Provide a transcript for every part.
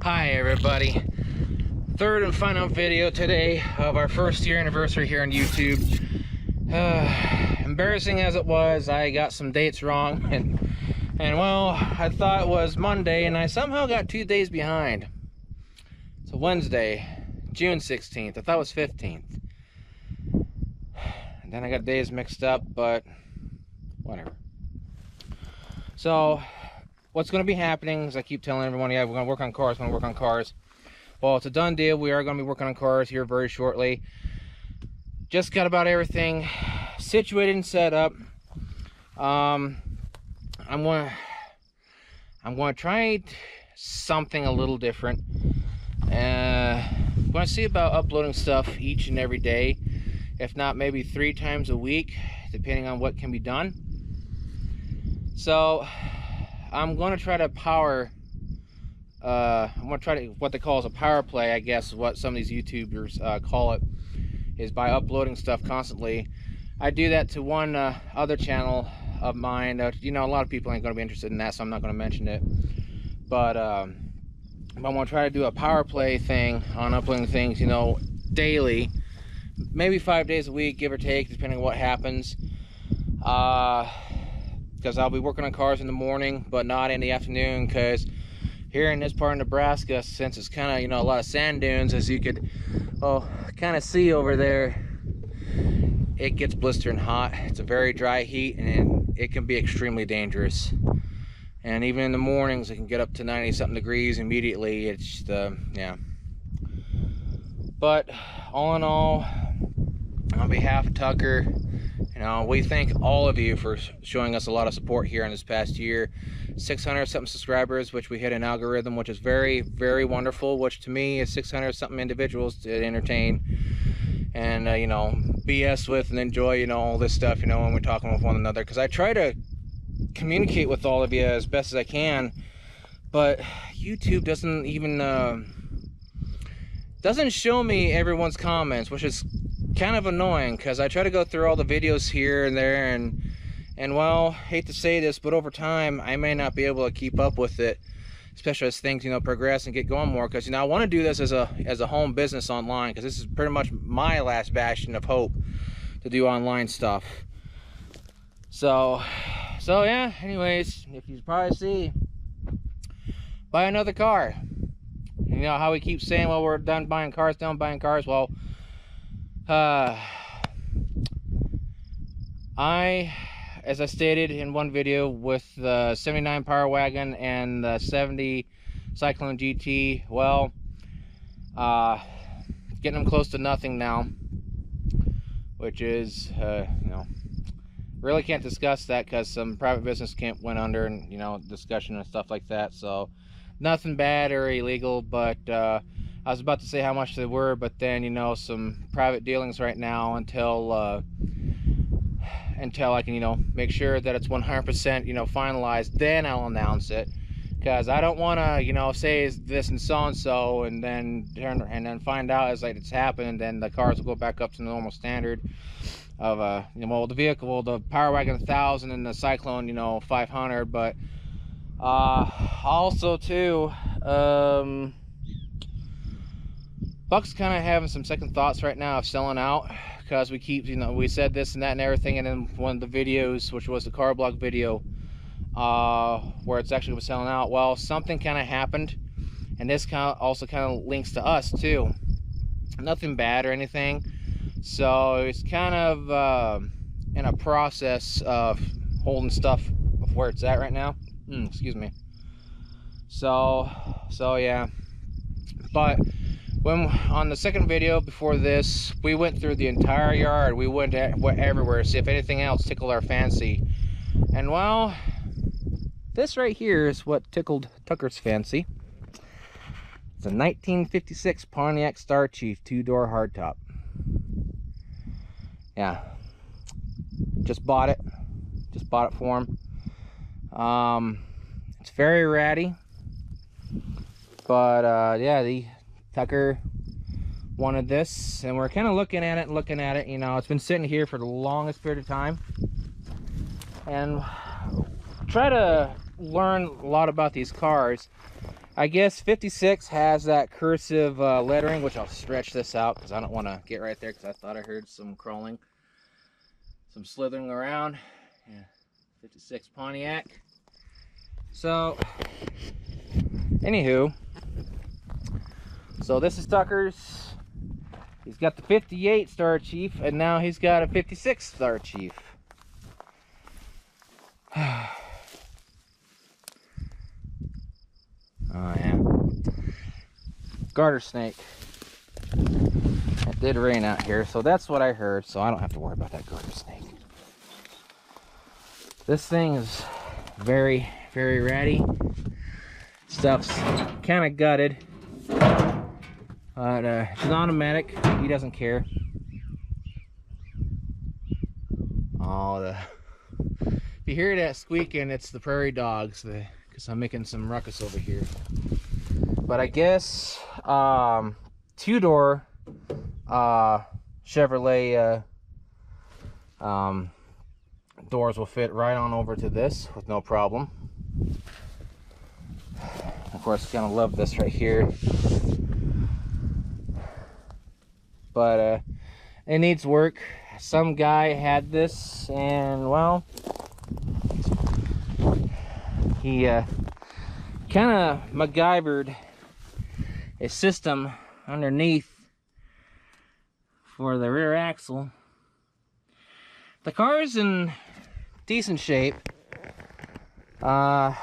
Hi everybody, third and final video today of our first year anniversary here on YouTube. Embarrassing as it was, I got some dates wrong and well, I thought it was Monday and I somehow got 2 days behind. It's a Wednesday, June 16th. I thought it was 15th. And then I got days mixed up, but whatever. So what's going to be happening is I keep telling everyone, yeah, we're going to work on cars, Well, it's a done deal. We are going to be working on cars here very shortly. Just got about everything situated and set up. I'm going to try something a little different. I'm going to see about uploading stuff each and every day, if not maybe 3 times a week, depending on what can be done. So I'm going to try to what they call as a power play, I guess is what some of these YouTubers call it, is by uploading stuff constantly. I do that to one other channel of mine. You know, a lot of people ain't going to be interested in that, so I'm not going to mention it. But I'm going to try to do a power play thing on uploading things, you know, daily. Maybe 5 days a week, give or take, depending on what happens. Because I'll be working on cars in the morning, but not in the afternoon, because here in this part of Nebraska, since it's kind of, you know, a lot of sand dunes, as you could kind of see over there, it gets blistering hot. It's a very dry heat, and it can be extremely dangerous. And even in the mornings, it can get up to 90-something degrees immediately. It's yeah. But all in all, on behalf of Tucker, you know, we thank all of you for showing us a lot of support here in this past year. 600-something subscribers, which we hit an algorithm, which is very, very wonderful, which to me is 600-something individuals to entertain and, you know, BS with and enjoy, you know, all this stuff, you know, when we're talking with one another. Because I try to communicate with all of you as best as I can, but YouTube doesn't even, doesn't show me everyone's comments, which is kind of annoying, because I try to go through all the videos here and there, and well, hate to say this, but over time I may not be able to keep up with it, especially as things, you know, progress and get going more. Because, you know, I want to do this as a home business online, because this is pretty much my last bastion of hope to do online stuff. So yeah, anyways, if you probably see, buy another car. You know how we keep saying, well, we're done buying cars. Well, as I stated in one video, with the 79 Power Wagon and the 70 Cyclone GT, well, getting them close to nothing now, which is, you know, really can't discuss that because some private business went under, and, you know, discussion and stuff like that. So nothing bad or illegal, but I was about to say how much they were, but then, you know, some private dealings right now until I can, you know, make sure that it's 100%, you know, finalized. Then I'll announce it, because I don't want to, you know, say this and so and then find out as like it's happened, and then the cars will go back up to the normal standard of you know, the vehicle, the Power Wagon 1000 and the Cyclone, you know, 500. But also too, Buck's kind of having some second thoughts right now of selling out, because we keep, you know, we said this and that and everything, and then one of the videos, which was the car block video, where it's actually was selling out, well, something kind of happened, and this also kind of links to us too. Nothing bad or anything, so it's kind of in a process of holding stuff of where it's at right now. Excuse me. So yeah, but when on the second video before this, we went through the entire yard. We went everywhere to see if anything else tickled our fancy. And well, this right here is what tickled Tucker's fancy. It's a 1956 Pontiac Star Chief 2-door hardtop. Yeah, just bought it for him. It's very ratty, but yeah, the Tucker wanted this, and we're kind of looking at it. You know, it's been sitting here for the longest period of time, and try to learn a lot about these cars. I guess 56 has that cursive lettering, which I'll stretch this out because I don't want to get right there because I thought I heard some crawling, some slithering around. Yeah, 56 Pontiac. So, anywho, so this is Tucker's. He's got the 58 Star Chief, and now he's got a 56 Star Chief. Oh yeah. Garter snake. It did rain out here, so that's what I heard, so I don't have to worry about that garter snake. This thing is very, very ratty. Stuff's kind of gutted. But it's an automatic. He doesn't care. Oh, if you hear that squeaking, it's the prairie dogs, because I'm making some ruckus over here. But I guess two-door Chevrolet doors will fit right on over to this with no problem. Of course, gonna love this right here. But it needs work. Some guy had this, and well, he kind of MacGyvered a system underneath for the rear axle. The car's in decent shape. I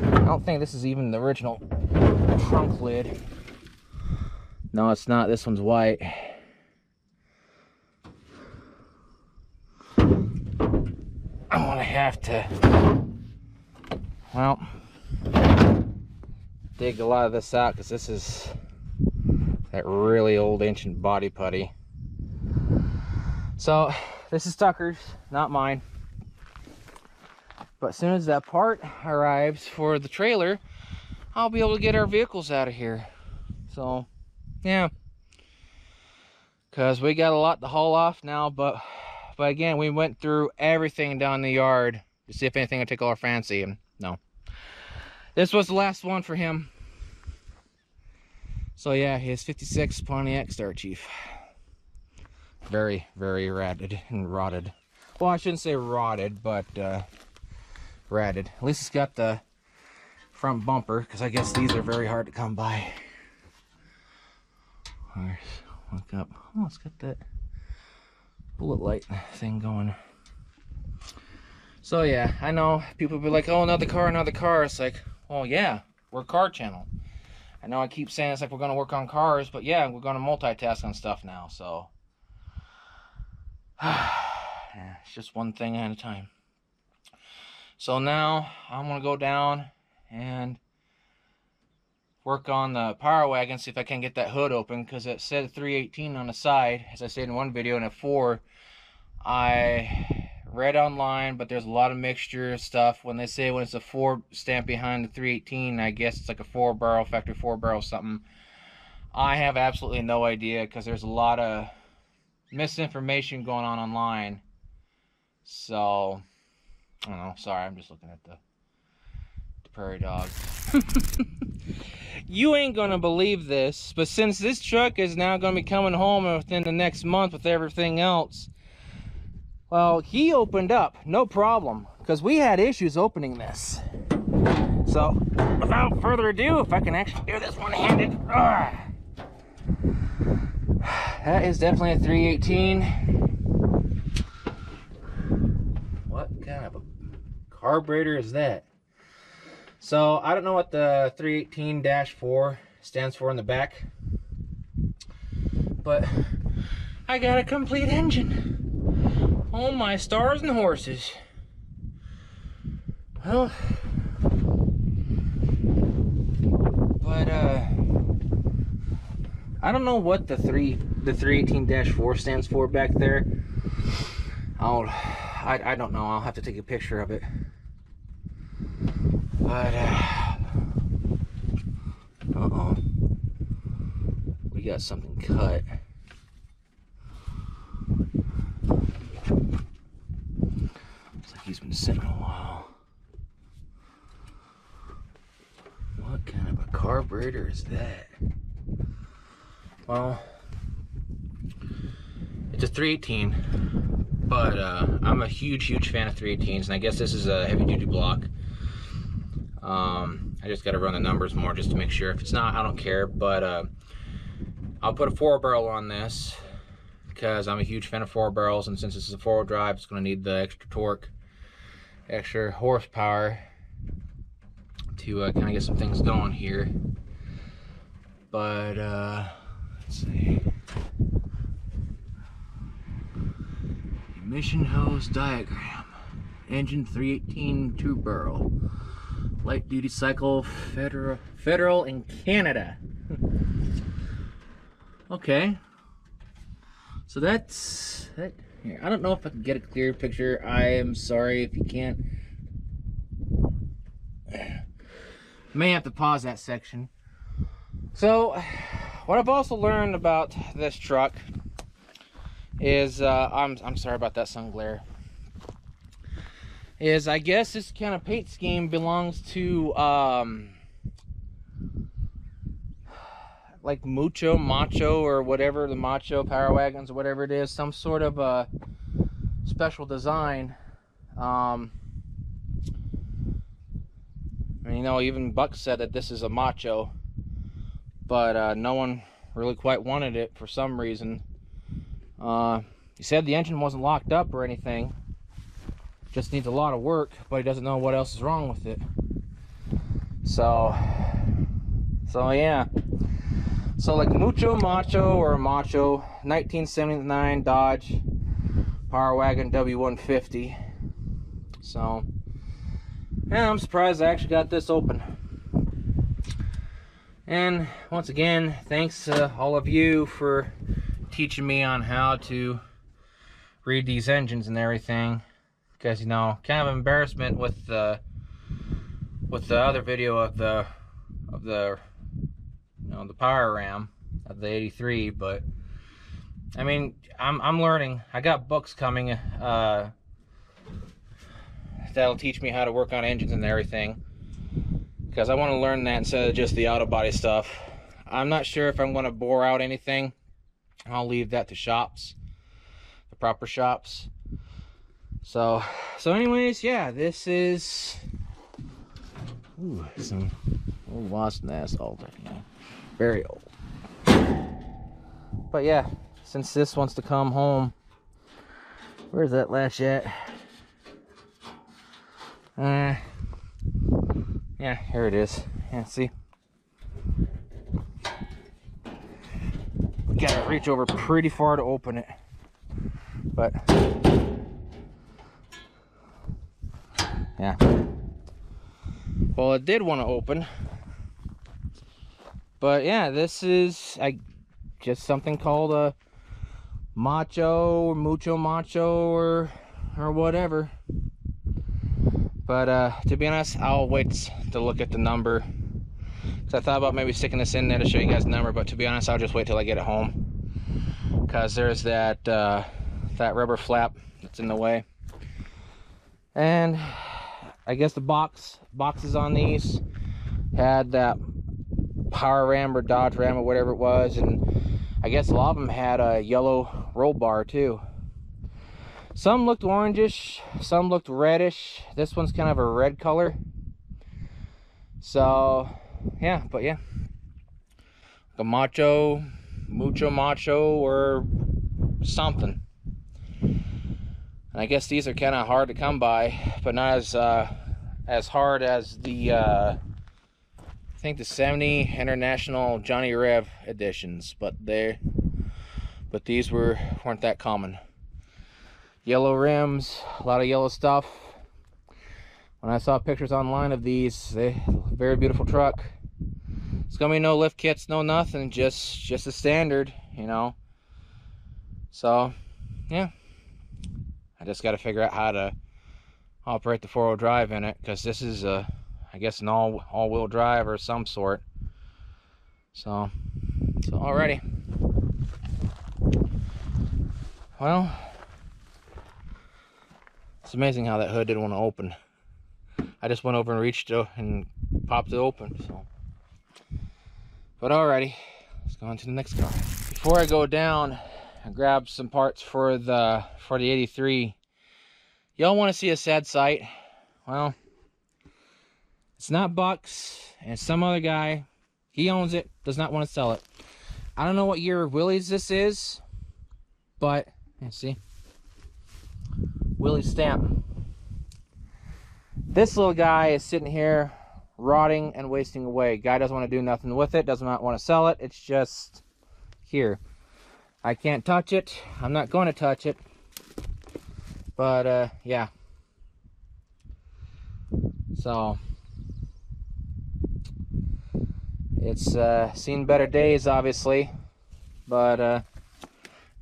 don't think this is even the original trunk lid. No, it's not. This one's white. I'm gonna have to, well, dig a lot of this out because this is that really old ancient body putty. So this is Tucker's, not mine. But as soon as that part arrives for the trailer, I'll be able to get our vehicles out of here. So yeah, because we got a lot to haul off now, but again, we went through everything down the yard to see if anything would tickle our fancy, and no. This was the last one for him. So yeah, his 56 Pontiac Star Chief. Very, very ratted and rotted. Well, I shouldn't say rotted, but ratted. At least it's got the front bumper, because I guess these are very hard to come by. Look up. Oh, it's got that bullet light thing going. So yeah, I know people will be like, oh, another car, another car. It's like, well, yeah, we're a car channel. I know I keep saying it's like we're going to work on cars, but yeah, we're going to multitask on stuff now. So yeah, it's just one thing at a time. So now I'm going to go down and work on the Power Wagon, see if I can get that hood open, because it said 318 on the side, as I said in one video, and at 4 I read online, but there's a lot of mixture stuff. When they say when it's a 4 stamp behind the 318, I guess it's like a 4 barrel, factory 4 barrel something. I have absolutely no idea, because there's a lot of misinformation going on online. So I don't know, sorry, I'm just looking at the prairie dog. You ain't gonna believe this, but since this truck is now gonna be coming home within the next month with everything else, well, he opened up, no problem, because we had issues opening this. So, without further ado, if I can actually do this one-handed, that is definitely a 318. What kind of a carburetor is that? So, I don't know what the 318-4 stands for in the back, but I got a complete engine. Oh my stars and horses. Well, but I don't know what the 318-4 stands for back there. I don't know. I'll have to take a picture of it. But uh-oh, we got something cut. Looks like he's been sitting a while. carburetor is that? Well, it's a 318, but I'm a huge fan of 318s, and I guess this is a heavy-duty block. I just got to run the numbers more just to make sure. If it's not, I don't care, but I'll put a 4-barrel on this because I'm a huge fan of 4 barrels, and since this is a 4-wheel drive, it's going to need the extra torque, extra horsepower to kind of get some things going here. But let's see. Emission hose diagram. Engine 318 2-barrel. Light duty cycle federal in Canada. Okay. So that's that. Here, I don't know if I can get a clear picture. I am sorry if you can't. May have to pause that section. So, what I've also learned about this truck is, I'm sorry about that sun glare, is I guess this kind of paint scheme belongs to, like Macho, or whatever, the Macho Power Wagons, or whatever it is, some sort of a special design. And, you know, even Buck said that this is a Macho, but no one really quite wanted it for some reason. He said the engine wasn't locked up or anything, just needs a lot of work, but he doesn't know what else is wrong with it. So yeah. So like Macho or Macho 1979 Dodge Power Wagon W150. So yeah, I'm surprised I actually got this open. And once again, thanks to all of you for teaching me on how to read these engines and everything. Because, you know, kind of embarrassment with the other video of the you know, the power ram of the 83, but I mean, I'm learning. I got books coming that'll teach me how to work on engines and everything, because I want to learn that instead of just the auto body stuff. I'm not sure if I'm going to bore out anything. I'll leave that to shops, the proper shops. So anyways, yeah, this is some old wasp nest, old, you know, very old. But yeah, since this wants to come home, where's that latch at? Yeah, here it is. Yeah, see? Gotta reach over pretty far to open it. But yeah. Well, it did want to open. But yeah, this is just something called a Macho or Mucho Macho or whatever. But to be honest, I'll wait to look at the number, because I thought about maybe sticking this in there to show you guys the number, but to be honest, I'll just wait till I get it home, because there's that that rubber flap that's in the way. And I guess the boxes on these had that Power Ram or Dodge Ram or whatever it was, and I guess a lot of them had a yellow roll bar too. Some looked orangish, some looked reddish. This one's kind of a red color. So yeah, but yeah, the Mucho Macho or something. And I guess these are kind of hard to come by, but not as hard as the I think the 70 International Johnny Rev editions, but these weren't that common. Yellow rims, a lot of yellow stuff. When I saw pictures online of these, very beautiful truck. It's gonna be no lift kits, no nothing, just a standard, you know. So yeah, I just got to figure out how to operate the 4-wheel drive in it, because this is I guess an all-wheel drive or some sort. So alrighty. Well, it's amazing how that hood didn't want to open. I just went over and reached and popped it open. So But alrighty, let's go on to the next car. Before I go down and grab some parts for the 83, y'all want to see a sad sight? Well, it's not Bucks, and some other guy, he owns it, does not want to sell it. I don't know what year of Willys this is, but let's see, Willys stamp. This little guy is sitting here rotting and wasting away. Guy doesn't want to do nothing with it, doesn't want to sell it. It's just here. I can't touch it. I'm not going to touch it. But yeah. So it's seen better days, obviously. But yeah,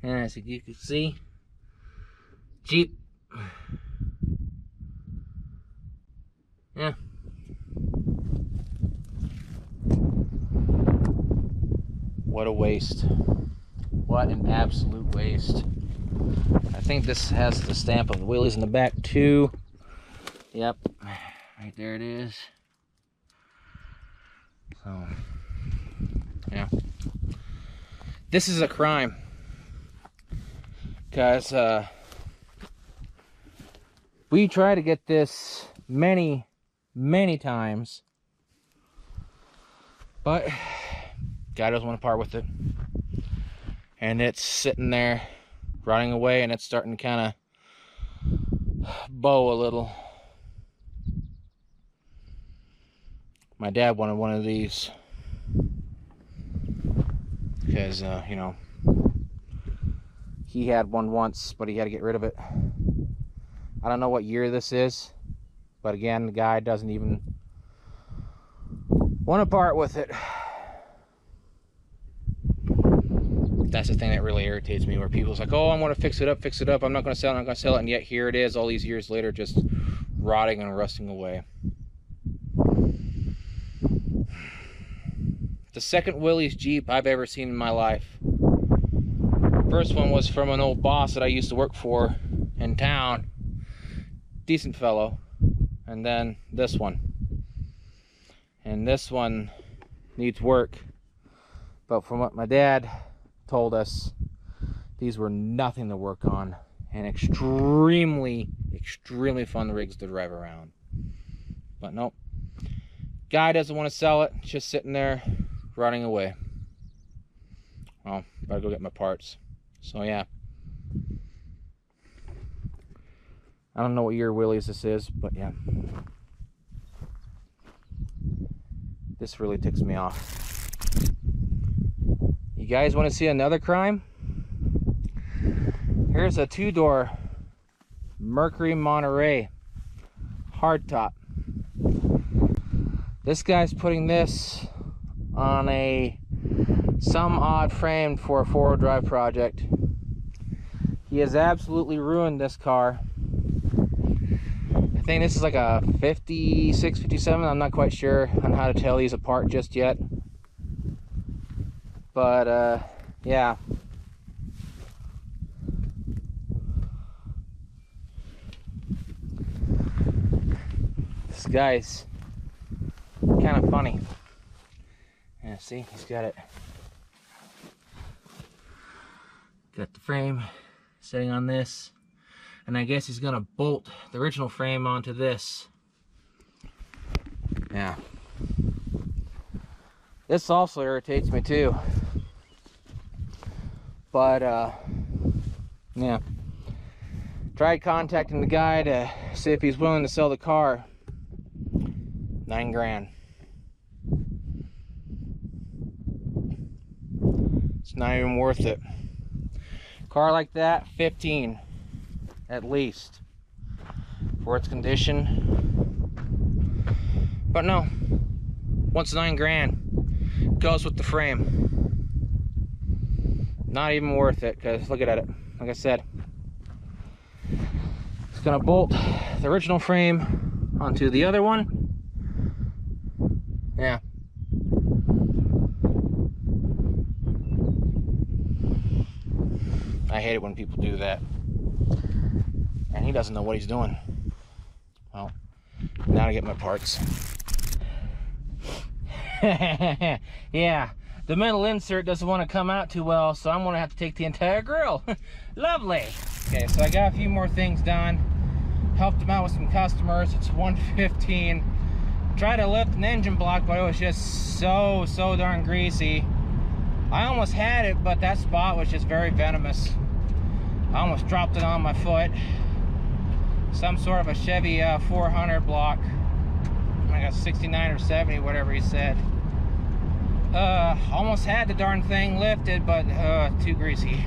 as you can see, Jeep. Yeah. What a waste. What an absolute waste. I think this has the stamp of Willys in the back too. Yep. Right there it is. So, yeah. This is a crime. Because we tried to get this many times, but guy doesn't want to part with it, and it's sitting there rotting away, and it's starting to kind of bow a little. My dad wanted one of these because you know, he had one once, but he had to get rid of it. I don't know what year this is, but again, the guy doesn't even want to part with it. That's the thing that really irritates me, where people's like, oh, I want to fix it up, I'm not going to sell it, and yet here it is all these years later, just rotting and rusting away. The second Willys Jeep I've ever seen in my life. First one was from an old boss that I used to work for in town. Decent fellow. And then this one. And this one needs work. But from what my dad told us, these were nothing to work on, and extremely fun rigs to drive around. But nope, guy doesn't want to sell it. It's just sitting there rotting away. Well, better go get my parts. So yeah, I don't know what year Willys this is, but yeah, this really ticks me off. You guys want to see another crime? Here's a two-door Mercury Monterey hardtop. This guy's putting this on some odd frame for a four-wheel drive project. He has absolutely ruined this car. I think this is like a 56, 57. I'm not quite sure on how to tell these apart just yet. But yeah. This guy's kind of funny. Yeah, see, he's got it. Got the frame sitting on this, and I guess he's gonna bolt the original frame onto this. Yeah. This also irritates me too. But yeah. Tried contacting the guy to see if he's willing to sell the car. $9 grand. It's not even worth it. Car like that, 15 at least for its condition. But no, wants $9 grand. Goes with the frame. Not even worth it, because look at it. Like I said, it's gonna bolt the original frame onto the other one. Yeah. I hate it when people do that. And he doesn't know what he's doing. Well, now to get my parts. Yeah, the metal insert doesn't want to come out too well, so I'm gonna have to take the entire grill. Lovely. Okay, so I got a few more things done. Helped them out with some customers. It's 1:15. Tried to lift an engine block, but it was just so darn greasy. I almost had it, but that spot was just very venomous. I almost dropped it on my foot. Some sort of a Chevy 400 block. I got 69 or 70, whatever he said. Almost had the darn thing lifted, but too greasy.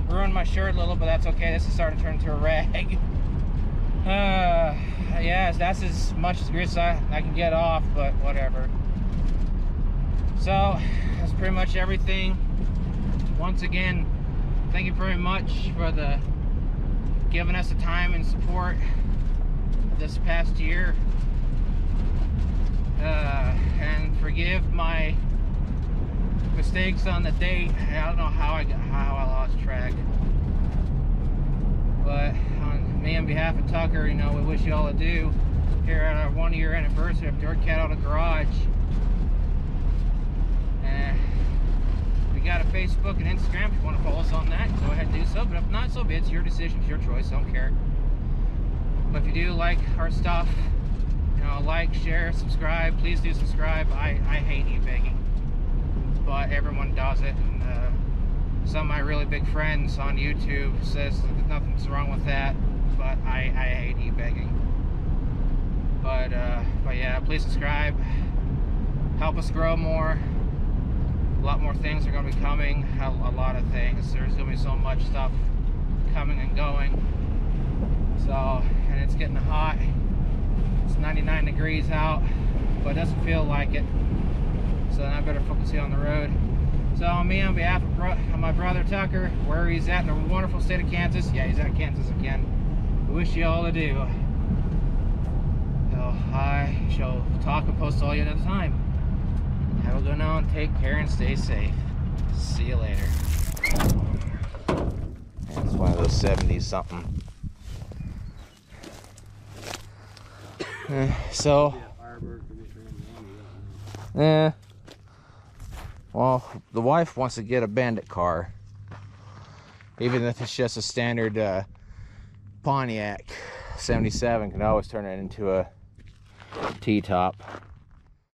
Ruined my shirt a little, but that's okay. This is starting to turn into a rag. Yeah, that's as much as grease I can get off, but whatever. So that's pretty much everything. Once again, thank you very much for giving us the time and support this past year. And forgive my mistakes on the date. I don't know how I lost track. But on behalf of Tucker, you know, we wish you all adieu here at our 1-year anniversary of Dirt Cat Auto Garage. And we got a Facebook and Instagram. If you want to follow us on that, go ahead and do so. But if not, so be it. It's your decision, it's your choice. I don't care. But if you do like our stuff, you know, like, share, subscribe. Please do subscribe. I hate e-begging, but everyone does it. And some of my really big friends on YouTube says that nothing's wrong with that, but I hate e-begging. But yeah, please subscribe. Help us grow more. A lot more things are going to be coming. A lot of things. There's going to be so much stuff coming and going. So, and it's getting hot. It's 99 degrees out, but it doesn't feel like it. So then I better focus here on the road. So on behalf of my brother Tucker, where he's at in the wonderful state of Kansas. Yeah, he's at Kansas again. We wish you all adieu. So I shall talk and post all you another time. Have a good one, take care and stay safe. See you later. It's one of those 70s something. So, yeah. Well, the wife wants to get a Bandit car, even if it's just a standard Pontiac 77. Can always turn it into a T-top.